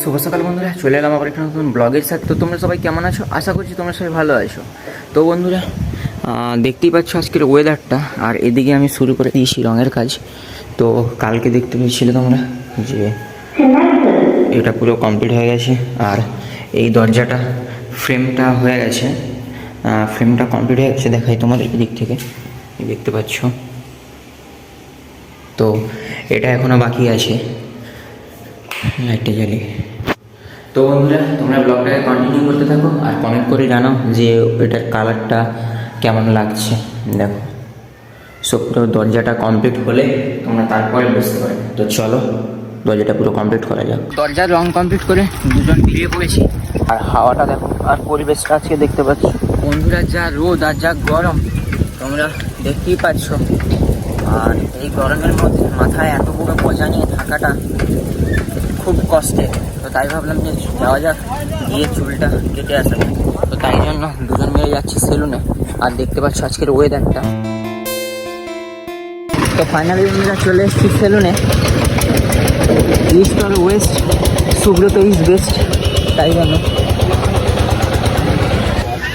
শুভ সকাল বন্ধুরা, চলে এলাম আবার একটা নতুন ব্লগের সাথে। তো তোমরা সবাই কেমন আছো? আশা করছি তোমরা সবাই ভালো আছো। তো বন্ধুরা দেখতেই পাচ্ছ আজকের ওয়েদারটা, আর এদিকে আমি শুরু করে দিয়েছি রঙের কাজ। তো কালকে দেখতে পেয়েছিলে তোমরা যে এটা পুরো কমপ্লিট হয়ে গেছে, আর এই দরজাটা ফ্রেমটা হয়ে গেছে, ফ্রেমটা কমপ্লিট হয়ে গেছে। দেখাই তোমাদের দিক থেকে, দেখতে পাচ্ছ। তো এটা এখনও বাকি আছে, লাইটটা জ্বালি। তো বন্ধুরা তোমরা ব্লগটাকে কন্টিনিউ করতে থাকো আর কমেন্ট করে জানাও যে এটার কালারটা কেমন লাগছে। দেখো সব পুরো দরজাটা কমপ্লিট হলে তোমরা তারপরে বুঝতে পারবে। তো চলো দরজাটা পুরো কমপ্লিট করা যাক। দরজার রং কমপ্লিট করে দুজন বেরিয়ে পড়েছি, আর হাওয়াটা দেখো আর পরিবেশটা আজকে দেখতে পাচ্ছ বন্ধুরা। যা রোদ আর যা গরম তোমরা দেখতেই পাচ্ছ, আর এই গরমের মধ্যে মাথায় এত বড় বোঝা নিয়ে থাকাটা খুব কষ্টের। তো তাই ভাবলাম যে যাওয়া যাক, গিয়ে চুলটা কেটে আসা যাক। তো তাই জন্য দুজন মিলে যাচ্ছি সেলুনে। আর দেখতে পাচ্ছ আজকের ওয়েদারটা। তো ফাইনালি আমরা চলে এসেছি সেলুনে। East or west, Subrata is best, তাই জন্য।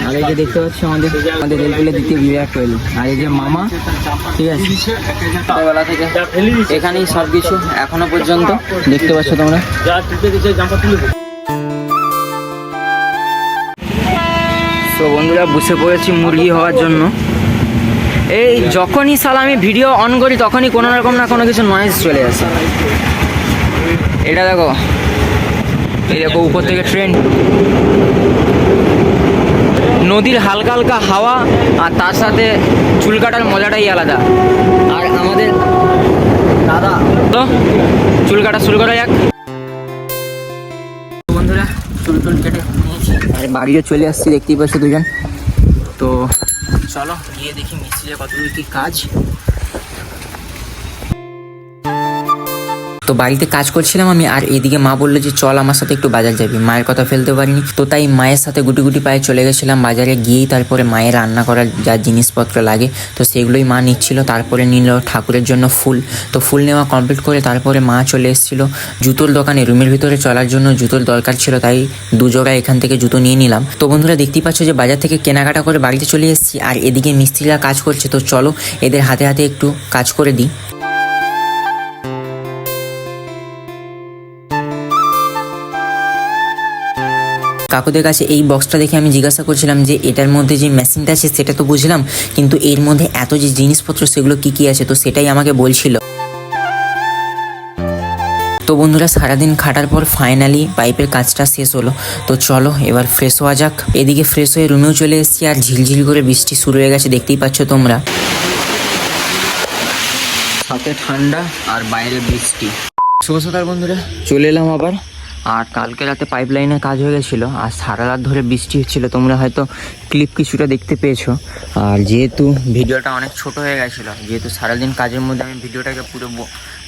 আর এই যে দেখতে পাচ্ছি আমাদের রেলগুলো দ্বিতীয় বিরাট কোহলি, আর এই যে মামা, ঠিক আছে। ছোটবেলা থেকে এখানেই সব কিছু এখনো পর্যন্ত দেখতে পাচ্ছ তোমরা। তো বন্ধুরা বসে পড়েছি মুরগি হওয়ার জন্য। এই যখনই সালা আমি ভিডিও অন করি তখনই কোনো রকম না কোনো কিছু নয়েজ চলে আসে। এটা দেখো, এই দেখো উপর থেকে ট্রেন, নদীর হালকা হালকা হাওয়া, আর তার সাথে চুল কাটার মজাটাই আলাদা। আর আমাদের দাদা, তো চুল কাটা শুরু করা যাক। বন্ধুরা চুল কেটে নিয়েছি আর বাড়িও চলে আসছি, দেখতেই পাচ্ছি দুজন। তো চলো গিয়ে দেখি মিস্ত্রির কতদূর কি কাজ। তো বাড়িতে কাজ করছিলাম আমি, আর এদিকে মা বললো যে চল আমার সাথে একটু বাজার যাবি। মায়ের কথা ফেলতে পারিনি, তো তাই মায়ের সাথে গুটি গুটি পায়ে চলে গেছিলাম বাজারে। গিয়েই তারপরে মায়ের রান্না করার যা জিনিসপত্র লাগে তো সেগুলোই মা নিচ্ছিল। তারপরে নিল ঠাকুরের জন্য ফুল। তো ফুল নেওয়া কমপ্লিট করে তারপরে মা চলে এসেছিলো জুতোর দোকানে। রুমের ভিতরে চলার জন্য জুতোর দরকার ছিল, তাই দুজোড়া এখান থেকে জুতো নিয়ে নিলাম। তো বন্ধুরা দেখতেই পাচ্ছ যে বাজার থেকে কেনাকাটা করে বাড়িতে চলে এসেছি, আর এদিকে মিস্ত্রিরা কাজ করছে। তো চলো এদের হাতে হাতে একটু কাজ করে দিই। কাকুদের কাছে এই বক্সটা দেখে আমি জিজ্ঞাসা করছিলাম যে এটার মধ্যে যে মেশিনটা আছে সেটা তো বুঝলাম, কিন্তু এর মধ্যে এত যে জিনিসপত্র সেগুলো কি কি আছে, তো সেটাই আমাকে বলছিল। তো বন্ধুরা সারাদিন খাটার পর ফাইনালি পাইপের কাজটা শেষ হলো। তো চলো এবার ফ্রেশ হওয়া যাক। এদিকে ফ্রেশ হয়ে রুমেও চলে এসেছি, আর ঝিলঝিল করে বৃষ্টি শুরু হয়ে গেছে, দেখতেই পাচ্ছ তোমরা। সাথে ঠান্ডা আর বাইরে বৃষ্টি। শুভ সকাল বন্ধুরা, চলে এলাম আবার। আর কালকে রাতে পাইপ লাইনের কাজ হয়ে গেছিলো, আর সারা রাত ধরে বৃষ্টি হচ্ছিলো। তোমরা হয়তো ক্লিপ কিছুটা দেখতে পেয়েছো। আর যেহেতু ভিডিওটা অনেক ছোট হয়ে গেছিলো, যেহেতু সারাদিন কাজের মধ্যে আমি ভিডিওটাকে পুরো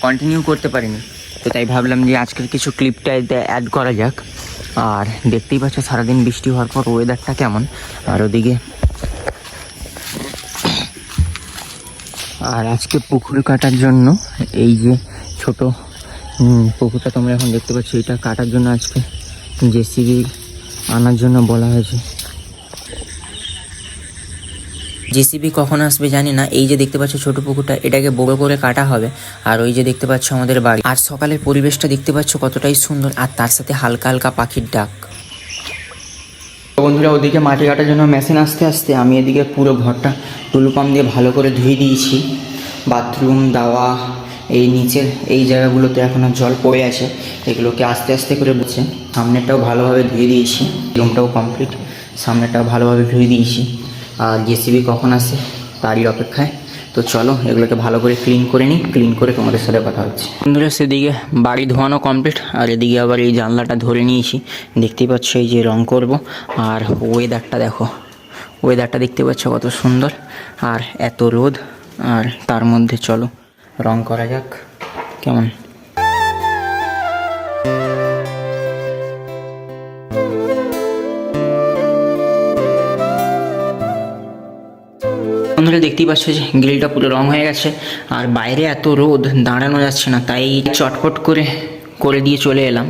কন্টিনিউ করতে পারিনি, তো তাই ভাবলাম যে আজকের কিছু ক্লিপটা এতে অ্যাড করা যাক। আর দেখতেই পাচ্ছ সারাদিন বৃষ্টি হওয়ার পর ওয়েদারটা কেমন। আর ওদিকে আর আজকে পুকুর কাটার জন্য এই যে ছোট পুকুরটা তোমরা এখন দেখতে পাচ্ছ, এটা কাটার জন্য আজকে জেসিবি আনার জন্য বলা হয়েছে। জেসিবি কখন আসবে জানি না। এই যে দেখতে পাচ্ছ ছোট পুকুরটা, এটাকে বড় করে কাটা হবে। আর ওই যে দেখতে পাচ্ছ আমাদের বাড়ি। আর সকালের পরিবেশটা দেখতে পাচ্ছ কতটাই সুন্দর, আর তার সাথে হালকা হালকা পাখির ডাক। বন্ধুরা ওদিকে মাটি কাটার জন্য মেশিন আসতে আসতে আমি এদিকে পুরো ঘরটা টুলু পাম্প দিয়ে ভালো করে ধুয়ে দিয়েছি। বাথরুম, দাওয়া, এই নিচের এই জায়গাগুলোতে এখনও জল পড়ে আছে, এগুলোকে আস্তে আস্তে করে বসে। সামনেরটাও ভালোভাবে ধুয়ে দিয়েছি, রুমটাও কমপ্লিট, সামনেরটাও ভালোভাবে ধুয়ে দিয়েছি। আর জেসিবি কখন আসে তারই অপেক্ষায়। তো চলো এগুলোকে ভালো করে ক্লিন করে নিই, ক্লিন করে তোমাদের সাথে কথা হচ্ছে। বন্ধুরা সেদিকে বাড়ি ধোয়ানো কমপ্লিট, আর এদিকে আবার এই জানলাটা ধরে নিয়েছি। দেখতেই পাচ্ছ এই যে রং করব। আর ওয়েদারটা দেখো, ওয়েদারটা দেখতে পাচ্ছ কত সুন্দর, আর এত রোদ, আর তার মধ্যে চলো রং করা যাক কেমন। বন্ধুরা দেখতেই পাচ্ছ যে গ্রিলটা পুরো রং হয়ে গেছে, আর বাইরে এত রোদ দাঁড়ানো যাচ্ছে না, তাই চটপট করে দিয়ে চলে এলাম।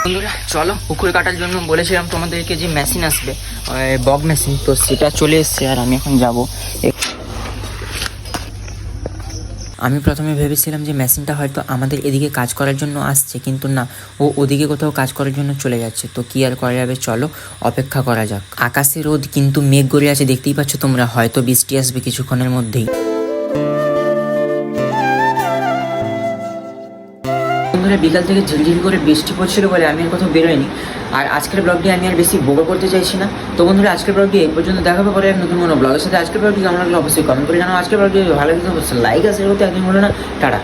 বন্ধুরা চলো, পুকুর কাটার জন্য বলেছিলাম তোমাদেরকে যে মেশিন আসবে, বগ মেশিন, তো সেটা চলে এসছে আর আমি এখন যাব। আমি প্রথমে ভেবেছিলাম যে মেশিনটা হয়তো আমাদের এদিকে কাজ করার জন্য আসছে, কিন্তু না, ও ওদিকে কোথাও কাজ করার জন্য চলে যাচ্ছে। তো কি আর করা যাবে, চলো অপেক্ষা করা যাক। আকাশে রোদ কিন্তু মেঘ গড়ে আছে, দেখতেই পাচ্ছ তোমরা, হয়তো বৃষ্টি আসবে কিছুক্ষণের মধ্যেই। বন্ধুরা বিকাল থেকে ঝিলঝিল করে বৃষ্টি পড়ছিল বলে আমি আর কোথাও বেরোয়নি। আর আজকের ব্লগটি আমি আর বেশি বড় করতে চাইছি না। তো বন্ধুরা আজকের ব্লগটি এই পর্যন্ত, দেখাবো পরে এক নতুন কোনো ব্লগের সাথে। আজকের ব্লগটি কেমন লাগলো অবশ্যই কমেন্ট করে জানাও। আজকের ব্লগটি ভালো লাগলে অবশ্যই লাইক আর শেয়ার করতে একদিন হলো না। টাটা।